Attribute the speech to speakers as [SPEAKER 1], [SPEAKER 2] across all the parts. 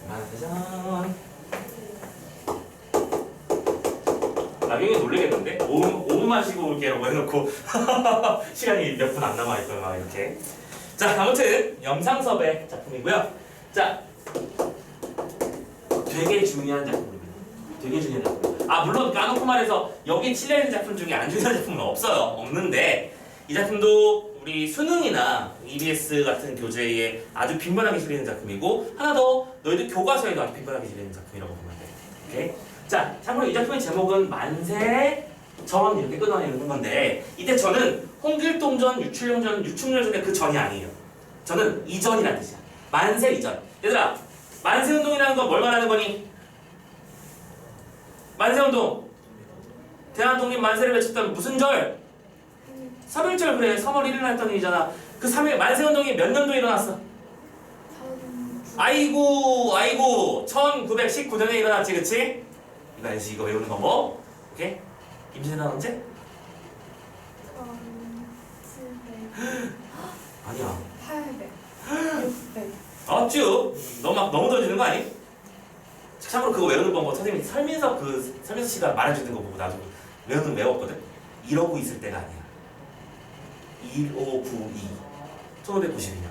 [SPEAKER 1] 만세전. 나중에 놀래겠는데? 5분만 쉬고 올게라고 해놓고 시간이 몇 분 안 남아있고요. 막 이렇게. 자, 아무튼 영상섭의 작품이고요. 자, 되게 중요한 작품입니다. 되게 중요한 작품. 아, 물론 까놓고 말해서 여기 칠려있는 작품 중에 안 중요한 작품은 없어요. 없는데 이 작품도 우리 수능이나 EBS 같은 교재에 아주 빈번하게 실리는 작품이고, 하나 더 너희들 교과서에도 아주 빈번하게 실리는 작품이라고 보면 돼. 오케이? 자, 참고로 이 작품의 제목은 만세전 이렇게 끊어내는 건데, 이때 전은 홍길동전, 유충렬전의 그 전이 아니에요. 저는 이전이라는 뜻이야. 만세 이전. 얘들아, 만세운동이라는 건 뭘 말하는 거니? 만세운동. 대한독립 만세를 외쳤던 무슨 절? 3.1절. 그래. 3월 1일 날 했던 일이잖아. 그 3일 만세운동이 몇 년도에 일어났어? 아이고 1919년에 일어났지, 그치? 이거 알지? 이거 외우는 방법. 오케이? 임신아 언제?
[SPEAKER 2] 1700.
[SPEAKER 1] 아니야.
[SPEAKER 2] 800. 600.
[SPEAKER 1] 어쭈? 너무 던지는 거 아니? 참고로 그거 외우는 방법 선생님이 설민석 씨가 말해주는 거 보고 나도 외웠거든? 이러고 있을 때가 아니야. 1592 1592년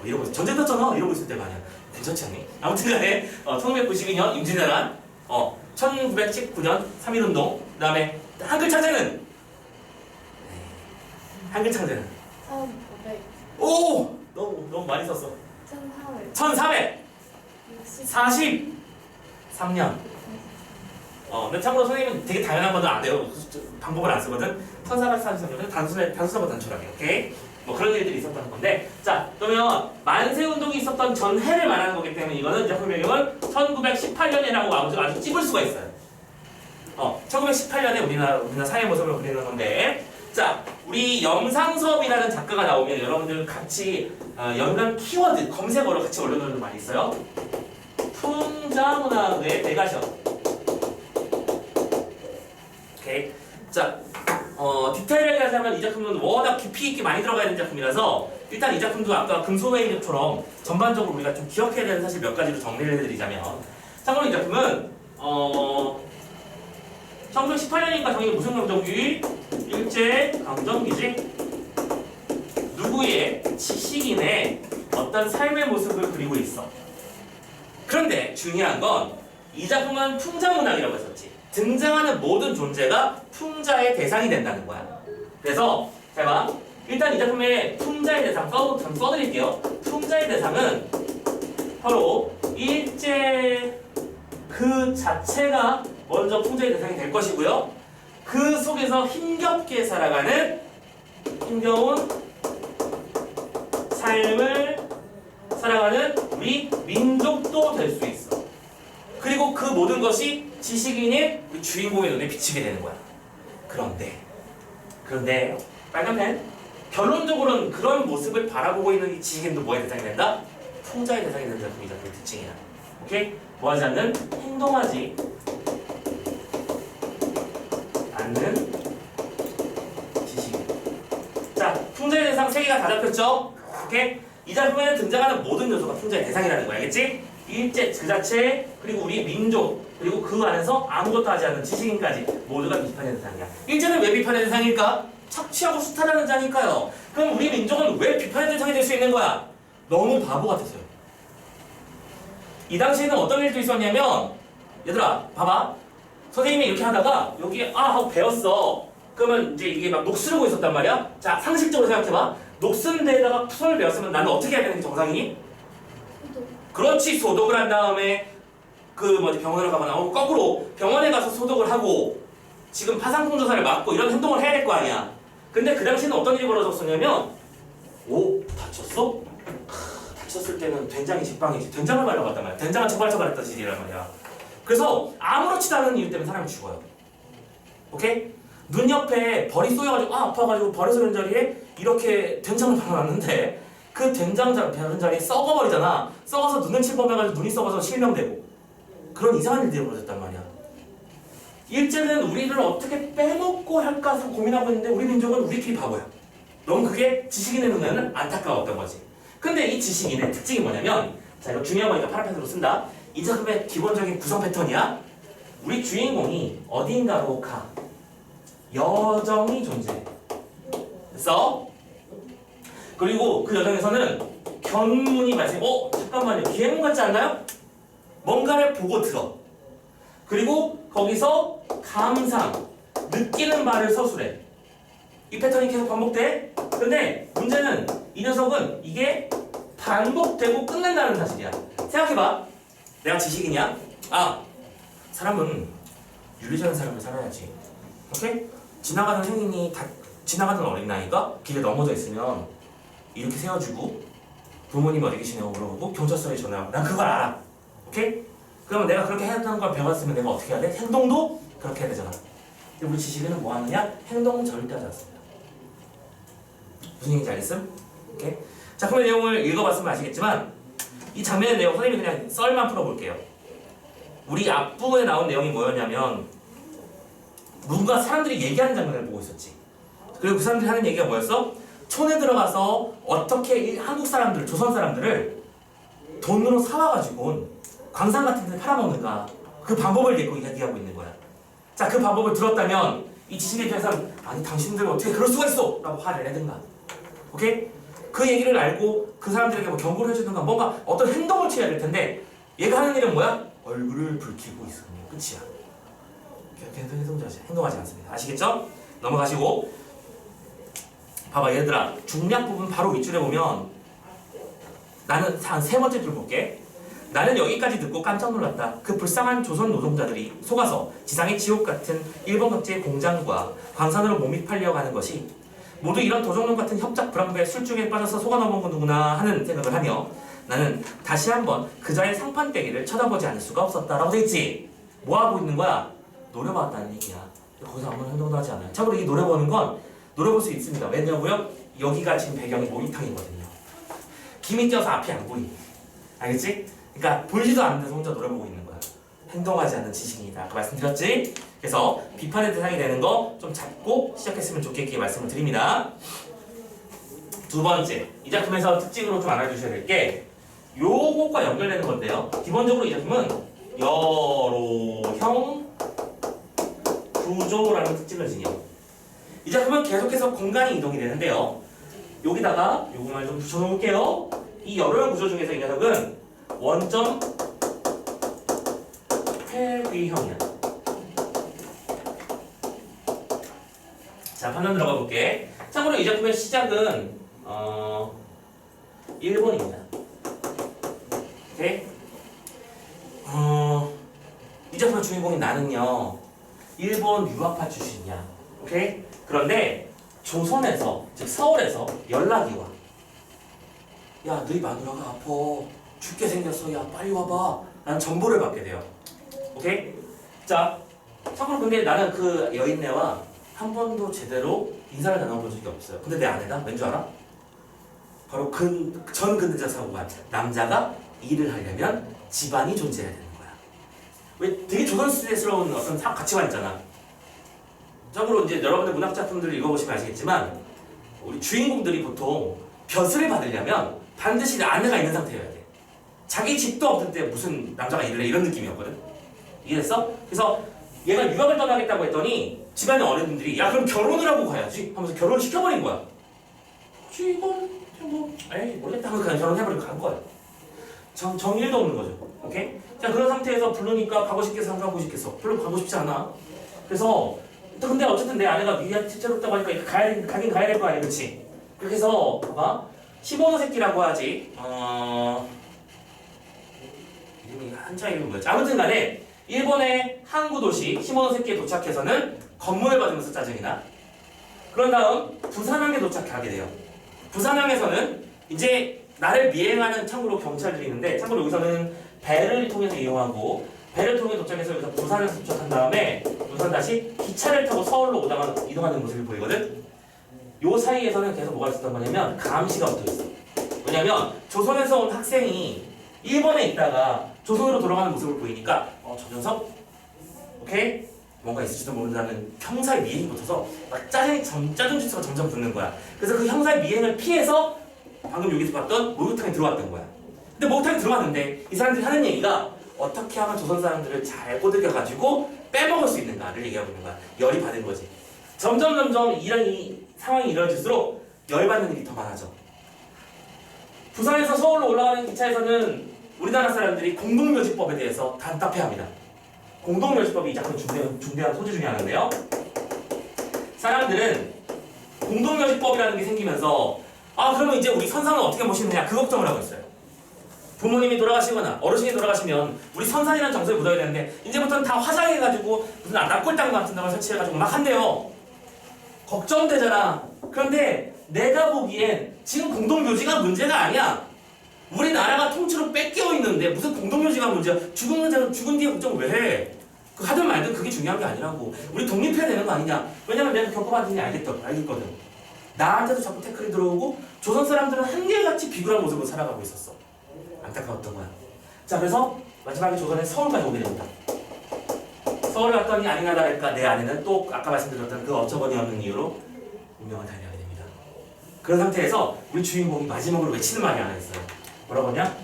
[SPEAKER 1] 이러고 전쟁 떴잖아. 이러고 있을 때가 아니야. 괜찮지 않니? 아무튼간에 1592년 임진왜란, 1919년 3.1운동, 그 다음에 한글 창제는 한글 창제는
[SPEAKER 2] 1500.
[SPEAKER 1] 오! 너무 많이 썼어.
[SPEAKER 2] 1400.
[SPEAKER 1] 1443년. 근데 참고로 선생님은 되게 다양한 것도 안 돼요. 방법을 안 쓰거든. 1443년 단순하고 단촐하게. 오케이? 뭐 그런 일들이 있었다는 건데, 자, 그러면 만세운동이 있었던 전해를 말하는 거기 때문에 이거는 작품 배경은 1918년이라고 아주 찝을 수가 있어요. 1918년에 우리나라 사회 모습을 그리는 건데, 자, 우리 영상섭이라는 작가가 나오면 여러분들 같이 연관 키워드 검색어로 같이 올려놓는 거 많이 있어요. 풍자문학의 대가셔. 오케이. 자, 디테일하게 하자면 이 작품은 워낙 깊이 있게 많이 들어가야 되는 작품이라서 일단 이 작품도 아까 금소회의처럼 전반적으로 우리가 좀 기억해야 되는 사실 몇 가지로 정리를 해드리자면, 참고로 이 작품은 1918년이니까 당연히 무슨 강점기? 일제 강점기지. 누구의 지식인의 어떤 삶의 모습을 그리고 있어. 그런데 중요한 건 이 작품은 풍자문학이라고 했었지. 등장하는 모든 존재가 풍자의 대상이 된다는 거야. 그래서 잘 봐. 일단 이 작품의 풍자의 대상 써드릴게요. 풍자의 대상은 바로 일제 그 자체가 먼저 풍자의 대상이 될 것이고요. 그 속에서 힘겹게 살아가는 힘겨운 삶을 살아가는 우리 민족도 될 수 있어. 그리고 그 모든 것이 지식인의 우리 주인공의 눈에 비치게 되는 거야. 그런데 빨간 펜. 결론적으로는 그런 모습을 바라보고 있는 이 지식인도 뭐의 대상이 된다? 풍자의 대상이 된다. 이 작품의 특징이야. 오케이? 뭐하지 않는? 행동하지 않는 지식인. 자, 풍자의 대상 3개가 다 잡혔죠? 오케이? 이 작품에 등장하는 모든 요소가 풍자의 대상이라는 거야. 알겠지? 일제 그 자체, 그리고 우리 민족, 그리고 그 안에서 아무것도 하지 않는 지식인까지 모두가 비판의 대상이야. 일제는 왜 비판의 대상일까? 착취하고 수탈하는 자니까요. 그럼 우리 민족은 왜 비판의 대상이 될 수 있는 거야? 너무 바보 같아서요. 이 당시에는 어떤 일도 있었냐면, 얘들아 봐봐. 선생님이 이렇게 하다가 여기에 하고 배웠어. 그러면 이제 이게 막 녹슬고 있었단 말이야. 자, 상식적으로 생각해봐. 녹슨 데에다가 손을 배웠으면 나는 어떻게 해야 되는 게 정상이니? 그렇지. 소독을 한 다음에 병원을 가거나 거꾸로 병원에 가서 소독을 하고 지금 파상풍 조사를 맞고 이런 행동을 해야 될 거 아니야. 근데 그 당시에는 어떤 일이 벌어졌었냐면, 다쳤어? 다쳤을 때는 된장이 직방이지. 된장을 발라봤단 말이야. 된장은 처발처발했던 시절이란 말이야. 그래서 아무렇지도 않은 이유 때문에 사람이 죽어요. 오케이? 눈 옆에 벌이 쏘여가지고 아파가지고 벌이 쏘는 자리에 이렇게 된장을 발라놨는데 그 된장 바른 자리에 썩어버리잖아. 썩어서 눈을 침범해가지고 눈이 썩어서 실명되고 그런 이상한 일들이 벌어졌단 말이야. 일제는 우리를 어떻게 빼먹고 할까 고민하고 있는데 우리 민족은 우리끼리 바보야. 너무 그게 지식인의 눈에는 안타까웠던 거지. 근데 이 지식인의 특징이 뭐냐면, 자, 이거 중요한 거니까 파란펜으로 쓴다. 이 작품의 기본적인 구성 패턴이야. 우리 주인공이 어딘가로 가. 여정이 존재해. 됐어? 그리고 그 여정에서는 견문이 발생. 잠깐만요. 기행문 같지 않나요? 뭔가를 보고 들어. 그리고 거기서 감상, 느끼는 바를 서술해. 이 패턴이 계속 반복돼. 근데 문제는 이 녀석은 이게 반복되고 끝난다는 사실이야. 생각해봐. 내가 지식이냐? 사람은 윤리적인 삶을 살아야지. 오케이? 지나가는 행인이 지나가는 어린아이가 길에 넘어져 있으면 이렇게 세워주고 부모님 어디 계시냐고 물어보고 경찰서에 전화하고 난 그걸 알아. 오케이? 그러면 내가 그렇게 해야 한다는 걸 배웠으면 내가 어떻게 해야 돼? 행동도 그렇게 해야 되잖아. 근데 우리 지식인은 뭐 하느냐? 행동은 절대 하지 않습니다. 무슨 얘기인지 알겠음? 오케이? 자, 그럼 내용을 읽어봤으면 아시겠지만 이 장면의 내용 선생님이 그냥 썰만 풀어볼게요. 우리 앞부분에 나온 내용이 뭐였냐면 누군가 사람들이 얘기하는 장면을 보고 있었지. 그리고 그 사람들이 하는 얘기가 뭐였어? 촌에 들어가서 어떻게 한국 사람들, 조선 사람들을 돈으로 사와가지고 광산 같은 데 팔아먹는가, 그 방법을 내고 이야기하고 있는 거야. 자, 그 방법을 들었다면 이 지식에 대해서는 아니 당신들 어떻게 그럴 수가 있어! 라고 화를 내든가. 오케이? 그 얘기를 알고 그 사람들에게 뭐 경고를 해주든가 뭔가 어떤 행동을 취해야 될 텐데 얘가 하는 일은 뭐야? 얼굴을 붉히고 있으면 끝이야. 행동하지 않습니다. 아시겠죠? 넘어가시고 봐봐 얘들아, 중략 부분 바로 윗줄에 보면 나는 한 세 번째 줄 볼게. 나는 여기까지 듣고 깜짝 놀랐다. 그 불쌍한 조선 노동자들이 속아서 지상의 지옥 같은 일본 각지의 공장과 광산으로 몸이 팔려가는 것이 모두 이런 도적놈 같은 협작 불황배 술중에 빠져서 속아 넘어오는구나 하는 생각을 하며 나는 다시 한번 그자의 상판대기를 쳐다보지 않을 수가 없었다라고 돼있지. 뭐하고 있는 거야? 노려봤다는 얘기야. 거기서 아무런 행동도 하지 않아요. 참고로 이 노려보는 건 노려볼 수 있습니다. 왜냐고요? 여기가 지금 배경이 모니탕이거든요. 김이 띄어서 앞이 안 보이니. 알겠지? 그러니까 보이지도 않는데서 혼자 노려보고 있는 거야. 행동하지 않는 지식이다. 그 말씀드렸지? 그래서 비판의 대상이 되는 거 좀 잡고 시작했으면 좋겠기에 말씀을 드립니다. 두 번째, 이 작품에서 특징으로 좀 알아주셔야 될 게 요것과 연결되는 건데요. 기본적으로 이 작품은 여로형 구조라는 특징을 지녀. 이 작품은 계속해서 공간이 이동이 되는데요. 여기다가 요거만 좀 붙여놓을게요. 이 여로형 구조 중에서 이 녀석은 원점 회귀형이야. 자, 판단 들어가 볼게. 참고로 이 작품의 시작은 일본입니다. 오케이? 이 작품의 주인공인 나는요 일본 유학파 출신이야. 오케이? 그런데 조선에서, 즉 서울에서 연락이 와. 야, 너희 마누라가 아파. 죽게 생겼어. 야, 빨리 와봐. 라는 정보를 받게 돼요. 오케이? 자, 참고로 근데 나는 그 여인네와 한 번도 제대로 인사를 나눠본 적이 없어요. 근데 내 아내다? 왠 줄 알아? 바로 전 근대적 사고관. 남자가 일을 하려면 집안이 존재해야 되는 거야. 왜 되게 조선시대스러운 어떤 가치관 있잖아. 참고로 이제 여러분들 문학작품들을 읽어보시면 아시겠지만 우리 주인공들이 보통 벼슬을 받으려면 반드시 아내가 있는 상태여야 돼. 자기 집도 없는데 무슨 남자가 일을 해, 이런 느낌이었거든. 이해됐어? 그래서 얘가 유학을 떠나겠다고 했더니 집안의 어른들이 야 그럼 결혼을 하고 가야지 하면서 결혼을 시켜버린 거야. 이건 뭐 에이 모르겠다 하면서 그냥 결혼해버리고 간 거야. 정일도 없는 거죠. 오케이? 자, 그런 상태에서 부르니까 가고 싶겠어 안 가고 싶겠어? 별로 가고 싶지 않아. 그래서 근데 어쨌든 내 아내가 미안 티처롭다고 하니까 가긴 가야 될 거 아니야, 그렇지? 그렇게 해서 봐봐, 시모노세키라고 하지. 이름이 한자 이름이 뭐였지? 아무튼간에 일본의 항구 도시 시모노세키에 도착해서는 검문을 받으면서 짜증이 나. 그런 다음 부산항에 도착하게 돼요. 부산항에서는 이제 나를 미행하는 참고로 경찰들이 있는데, 참고로 여기서는 배를 통해서 이용하고 배를 통해 도착해서 여기서 부산을 도착한 다음에 부산 다시 기차를 타고 서울로 이동하는 모습이 보이거든. 요 사이에서는 계속 뭐가 있었단 말이냐면 감시가 붙어 있어. 왜냐면 조선에서 온 학생이 일본에 있다가 조선으로 돌아가는 모습을 보이니까 저 녀석 오케이? 뭔가 있을지도 모른다는 형사의 미행이 붙어서 막 짜증 지수가 점점 붙는 거야. 그래서 그 형사의 미행을 피해서 방금 여기서 봤던 목욕탕에 들어왔던 거야. 근데 목욕탕에 들어왔는데 이 사람들이 하는 얘기가 어떻게 하면 조선 사람들을 잘 꼬드겨가지고 빼먹을 수 있는가를 얘기하고 있는 거야. 열이 받은 거지. 점점 이런 이 상황이 이루어질수록 열 받는 일이 더 많아져. 부산에서 서울로 올라가는 기차에서는 우리나라 사람들이 공동묘지법에 대해서 답답해합니다. 공동묘지법이 이 작품 중대한 소재 중에 하나인데요. 사람들은 공동묘지법이라는 게 생기면서 그러면 이제 우리 선산은 어떻게 모시느냐 그 걱정을 하고 있어요. 부모님이 돌아가시거나 어르신이 돌아가시면 우리 선산이라는 정서에 묻어야 되는데 이제부터는 다 화장해가지고 무슨 납골당 같은 데만 설치해가지고 막 한대요. 걱정되잖아. 그런데 내가 보기엔 지금 공동묘지가 문제가 아니야. 우리나라가 통째로 뺏겨 있는데 무슨 공동묘지가 문제야. 죽은 뒤에 걱정 왜 해? 하든 말든 그게 중요한 게 아니라고. 우리 독립해야 되는 거 아니냐. 왜냐면 내가 겪어봤더니 알겠거든. 나한테도 자꾸 태클이 들어오고 조선 사람들은 한결같이 비굴한 모습으로 살아가고 있었어. 안타까웠던 거야. 자, 그래서 마지막에 조선에 서울까지 오게 됩니다. 서울에 왔더니 아니나 다를까 내 아내는 또 아까 말씀드렸던 그 어처구니 없는 이유로 운명을 달리하게 됩니다. 그런 상태에서 우리 주인공이 마지막으로 외치는 말이 하나 있어요. 뭐라고 하냐?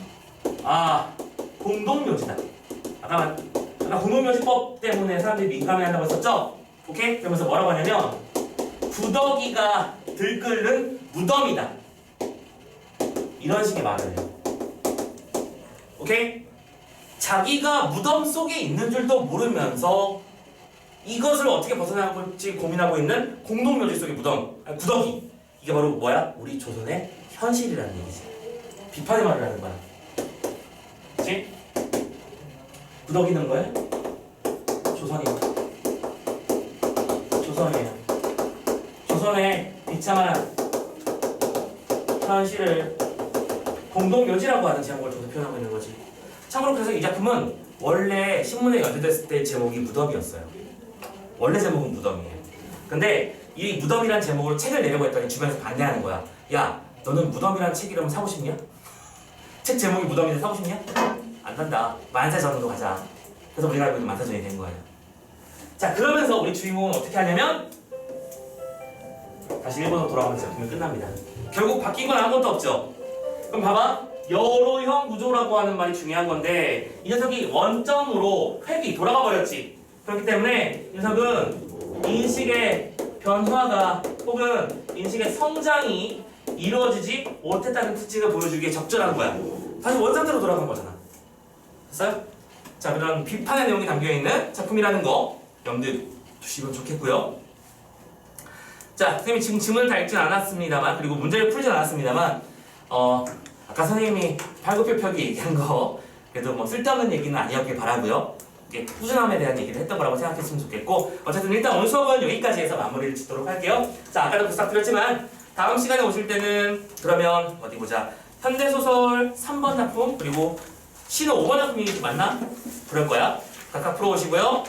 [SPEAKER 1] 공동묘지다. 아까 공동묘지법 때문에 사람들이 민감해한다고 했었죠? 오케이? 그러면서 뭐라고 하냐면 구더기가 들끓는 무덤이다. 이런 식의 말을 해요. 오케이? 자기가 무덤 속에 있는 줄도 모르면서 이것을 어떻게 벗어나볼지 고민하고 있는 공동묘지 속의 구더기. 이게 바로 뭐야? 우리 조선의 현실이라는 얘기지. 비판의 말을 하는 거야. 그치? 구더기는 뭐야? 조선이에요. 조선의 비참한 현실을 공동묘지라고 하는 제목을 줘서 표현하고 있는 거지. 참고로 그래서 이 작품은 원래 신문에 연재됐을 때 제목이 무덤이었어요. 원래 제목은 무덤이에요. 근데 이 무덤이란 제목으로 책을 내려고 했더니 주변에서 반대하는 거야. 야, 너는 무덤이란 책 이름 사고 싶냐? 책 제목이 무덤인데 사고 싶냐? 안 산다. 만세전으로 가자. 그래서 우리가 알고 있는 만세전이 된 거예요. 자, 그러면서 우리 주인공은 어떻게 하냐면 다시 일본으로 돌아가면서 작품이 끝납니다. 결국 바뀐 건 아무것도 없죠. 그럼 봐봐. 여로형 구조라고 하는 말이 중요한 건데 이 녀석이 원점으로 획이 돌아가 버렸지. 그렇기 때문에 이 녀석은 인식의 변화가 혹은 인식의 성장이 이루어지지 못했다는 특징을 보여주기에 적절한 거야. 다시 원상태로 돌아간 거잖아. 됐어요? 자, 그런 비판의 내용이 담겨있는 작품이라는 거 염두에 두시면 좋겠고요. 자, 선생님이 지금 질문을 다 읽진 않았습니다만 그리고 문제를 풀진 않았습니다만 아까 선생님이 팔굽혀 펴기 얘기한 거 그래도 뭐 쓸데없는 얘기는 아니었길 바라고요. 이게 꾸준함에 대한 얘기를 했던 거라고 생각했으면 좋겠고 어쨌든 일단 오늘 수업은 여기까지 해서 마무리를 짓도록 할게요. 자, 아까도 부탁드렸지만 다음 시간에 오실 때는 그러면 어디 보자. 현대소설 3번 작품 그리고 시는 5번 작품이 맞나? 그럴 거야. 각각 풀어오시고요.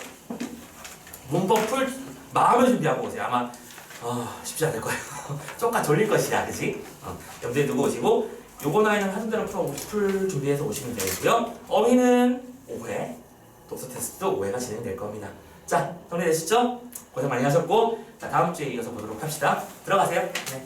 [SPEAKER 1] 문법 풀 마음을 준비하고 오세요. 아마 쉽지 않을 거예요. 조금 돌릴 것이야, 그치? 염두에 두고 오시고 요거 나이는 하던 대로 풀 준비해서 오시면 되고요. 어휘는 5회, 독서 테스트도 5회가 진행될 겁니다. 자, 정리되시죠? 고생 많이 하셨고 자, 다음 주에 이어서 보도록 합시다. 들어가세요. 네.